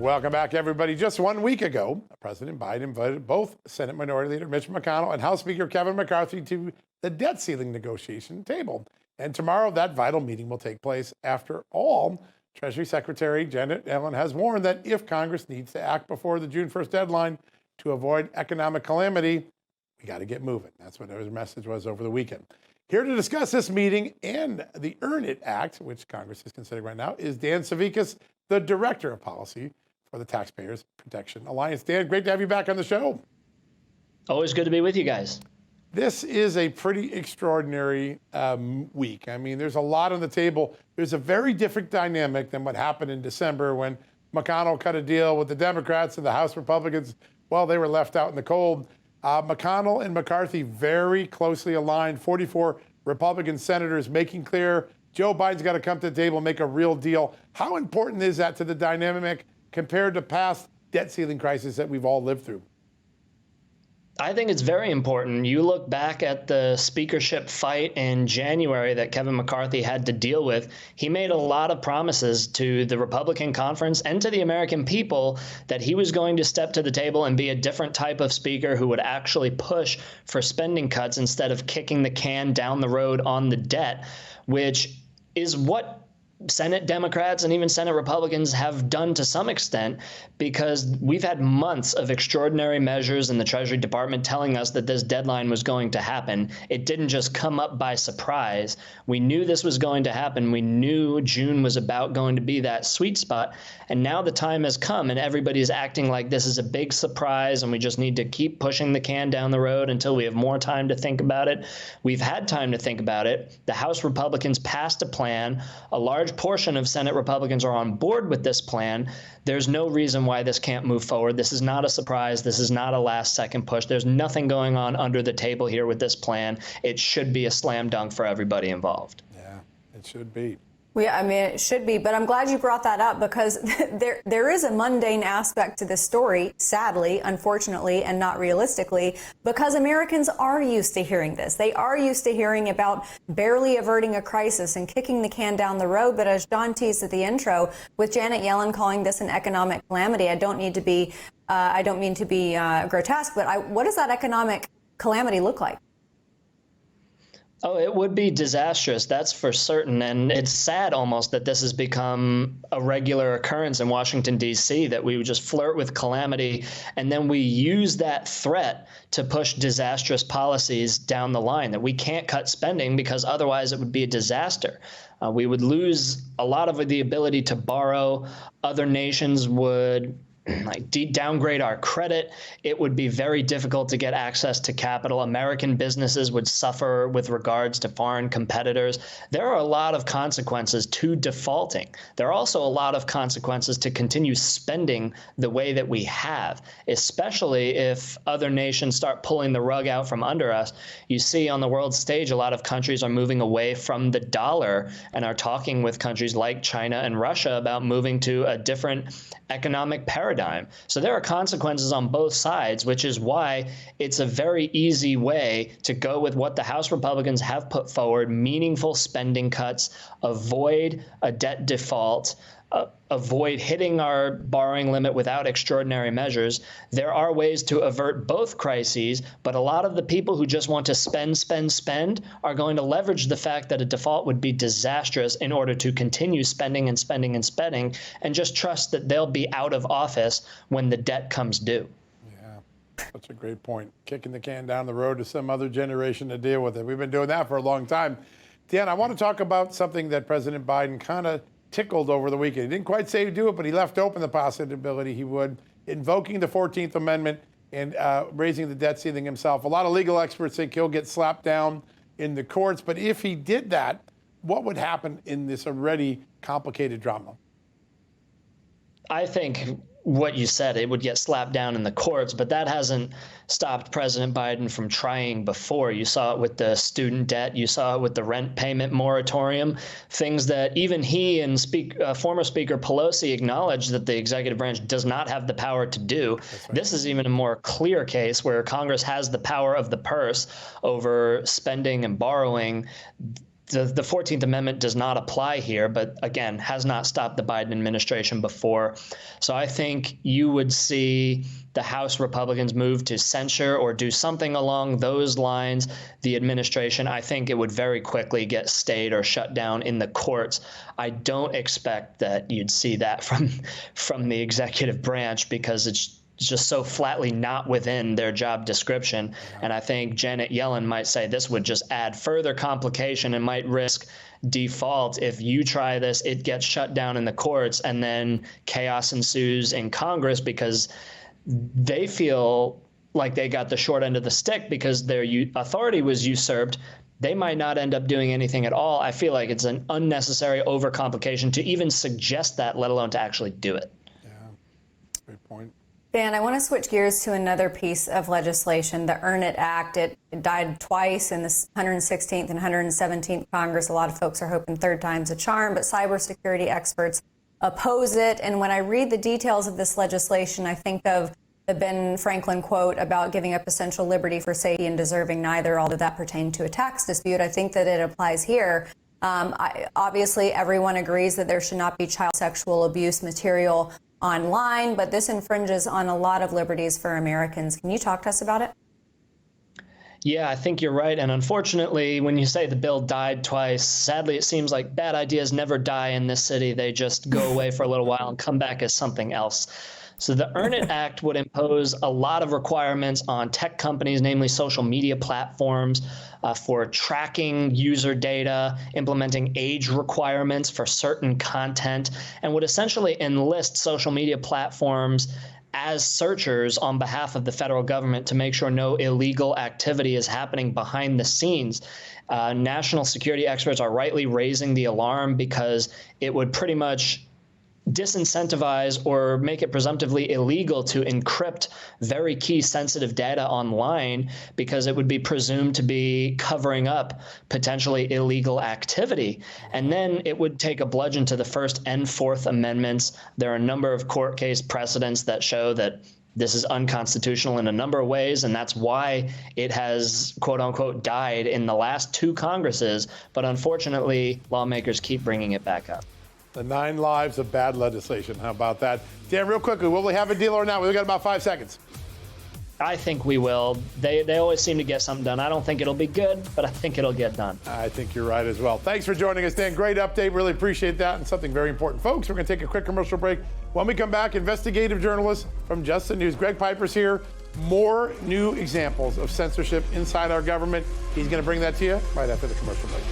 Welcome back, everybody. Just 1 week ago, President Biden invited both Senate Minority Leader Mitch McConnell and House Speaker Kevin McCarthy to the debt ceiling negotiation table. And tomorrow, that vital meeting will take place. After all, Treasury Secretary Janet Yellen has warned that if Congress needs to act before the June 1st deadline to avoid economic calamity, we got to get moving. That's what her message was over the weekend. Here to discuss this meeting and the Earn It Act, which Congress is considering right now, is Dan Savickas, the Director of Policy for the Taxpayers Protection Alliance. Dan, great to have you back on the show. Always good to be with you guys. This is a pretty extraordinary week. I mean, there's a lot on the table. There's a very different dynamic than what happened in December when McConnell cut a deal with the Democrats and the House Republicans. Well, they were left out in the cold. McConnell and McCarthy very closely aligned, 44 Republican senators making clear Joe Biden's got to come to the table and make a real deal. How important is that to the dynamic compared to past debt ceiling crises that we've all lived through? I think it's very important. You look back at the speakership fight in January that Kevin McCarthy had to deal with. He made a lot of promises to the Republican conference and to the American people that he was going to step to the table and be a different type of speaker who would actually push for spending cuts instead of kicking the can down the road on the debt, which is what Senate Democrats and even Senate Republicans have done to some extent, because we've had months of extraordinary measures in the Treasury Department telling us that this deadline was going to happen. It didn't just come up by surprise. We knew this was going to happen. We knew June was about going to be that sweet spot. And now the time has come and everybody's acting like this is a big surprise and we just need to keep pushing the can down the road until we have more time to think about it. We've had time to think about it. The House Republicans passed a plan. A large portion of Senate Republicans are on board with this plan. There's no reason why this can't move forward. This is not a surprise. This is not a last-second push. There's nothing going on under the table here with this plan. It should be a slam dunk for everybody involved. Yeah, it should be. Well, yeah, I mean, it should be, but I'm glad you brought that up because there is a mundane aspect to this story, sadly, unfortunately, and not realistically, because Americans are used to hearing this. They are used to hearing about barely averting a crisis and kicking the can down the road. But as John teased at the intro, with Janet Yellen calling this an economic calamity, I don't mean to be grotesque, but what does that economic calamity look like? Oh, it would be disastrous, that's for certain. And it's sad almost that this has become a regular occurrence in Washington, D.C., that we would just flirt with calamity and then we use that threat to push disastrous policies down the line, that we can't cut spending because otherwise it would be a disaster. We would lose a lot of the ability to borrow. Other nations would downgrade our credit. It would be very difficult to get access to capital. American businesses would suffer with regards to foreign competitors. There are a lot of consequences to defaulting. There are also a lot of consequences to continue spending the way that we have, especially if other nations start pulling the rug out from under us. You see on the world stage, a lot of countries are moving away from the dollar and are talking with countries like China and Russia about moving to a different economic paradigm. So there are consequences on both sides, which is why it's a very easy way to go with what the House Republicans have put forward: meaningful spending cuts, avoid a debt default, avoid hitting our borrowing limit without extraordinary measures. There are ways to avert both crises, but a lot of the people who just want to spend are going to leverage the fact that a default would be disastrous in order to continue spending and spending and spending, and just trust that they'll be out of office when the debt comes due. Yeah, that's a great point. Kicking the can down the road to some other generation to deal with it. We've been doing that for a long time. Dan, I want to talk about something that President Biden kind of tickled over the weekend. He didn't quite say he'd do it, but he left open the possibility he would, invoking the 14th Amendment and raising the debt ceiling himself. A lot of legal experts think he'll get slapped down in the courts, but if he did that, what would happen in this already complicated drama? I think what you said, it would get slapped down in the courts, but that hasn't stopped President Biden from trying before. You saw it with the student debt. You saw it with the rent payment moratorium, things that even he and former Speaker Pelosi acknowledged that the executive branch does not have the power to do. Right. This is even a more clear case where Congress has the power of the purse over spending and borrowing. the 14th Amendment does not apply here, but again, has not stopped the Biden administration before. So I think you would see the House Republicans move to censure or do something along those lines. The administration, I think it would very quickly get stayed or shut down in the courts. I don't expect that you'd see that from the executive branch, because it's just so flatly not within their job description. And I think Janet Yellen might say this would just add further complication and might risk default. If you try this, it gets shut down in the courts, and then chaos ensues in Congress because they feel like they got the short end of the stick because their authority was usurped. They might not end up doing anything at all. I feel like it's an unnecessary overcomplication to even suggest that, let alone to actually do it. Yeah, great point. Dan, I want to switch gears to another piece of legislation, the Earn It Act. It died twice in the 116th and 117th Congress. A lot of folks are hoping third time's a charm, but cybersecurity experts oppose it. And when I read the details of this legislation, I think of the Ben Franklin quote about giving up essential liberty for safety and deserving neither, although that pertained to a tax dispute. I think that it applies here. Obviously, everyone agrees that there should not be child sexual abuse material online, but this infringes on a lot of liberties for Americans. Can you talk to us about it? Yeah, I think you're right. And unfortunately, when you say the bill died twice, sadly, it seems like bad ideas never die in this city. They just go away for a little while and come back as something else. So the Earn It Act would impose a lot of requirements on tech companies, namely social media platforms, for tracking user data, implementing age requirements for certain content, and would essentially enlist social media platforms as searchers on behalf of the federal government to make sure no illegal activity is happening behind the scenes. National security experts are rightly raising the alarm because it would pretty much disincentivize or make it presumptively illegal to encrypt very key sensitive data online, because it would be presumed to be covering up potentially illegal activity. And then it would take a bludgeon to the First and Fourth Amendments. There are a number of court case precedents that show that this is unconstitutional in a number of ways, and that's why it has, quote unquote, died in the last two Congresses. But unfortunately, lawmakers keep bringing it back up. The 9 lives of bad legislation. How about that? Dan, real quickly, will we have a deal or not? We've got about 5 seconds. I think we will. They always seem to get something done. I don't think it'll be good, but I think it'll get done. I think you're right as well. Thanks for joining us, Dan. Great update. Really appreciate that. And something very important. Folks, we're going to take a quick commercial break. When we come back, investigative journalist from Just the News, Greg Piper's here. More new examples of censorship inside our government. He's going to bring that to you right after the commercial break.